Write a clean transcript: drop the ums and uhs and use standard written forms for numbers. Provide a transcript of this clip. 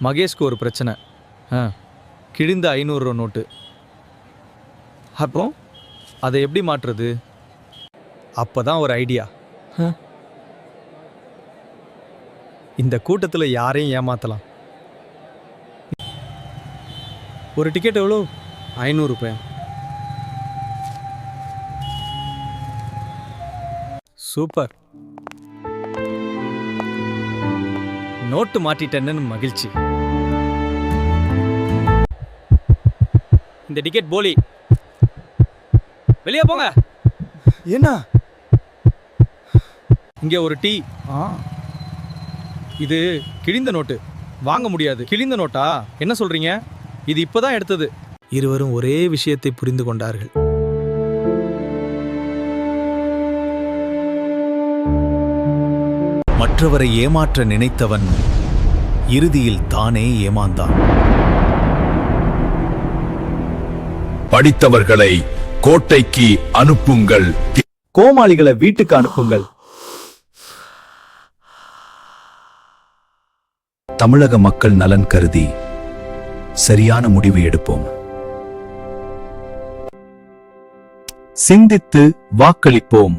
மகேஷ்க்கு ஒரு பிரச்சனை. கிழிந்த 500 ரூபா நோட்டு. அப்போ அதை எப்படி மாற்றுறது? அப்பதான் ஒரு ஐடியா. இந்த கூட்டத்தில் யாரையும் ஏமாத்தலாம். ஒரு டிக்கெட் எவ்வளோ? 500 ரூபாய். சூப்பர். நோட்டு மாட்டிட்டேன்னு மகிழ்ச்சி. இந்த டிக்கெட் போலி. வெளியே போங்க. என்ன? இங்க ஒரு டீ. இது கிழிந்த நோட்டு, வாங்க முடியாது. கிழிந்த நோட்டா? என்ன சொல்றீங்க? இது இப்பதான் எடுத்தது. இருவரும் ஒரே விஷயத்தை புரிந்து கொண்டார்கள். மற்றவரை ஏமாற்ற நினைத்தவன் இறுதியில் தானே ஏமாந்தான். படித்தவர்களை கோட்டைக்கு அனுப்புங்கள், கோமாளிகளை வீட்டுக்கு அனுப்புங்கள். தமிழக மக்கள் நலன் கருதி சரியான முடிவு எடுப்போம். சிந்தித்து வாக்களிப்போம்.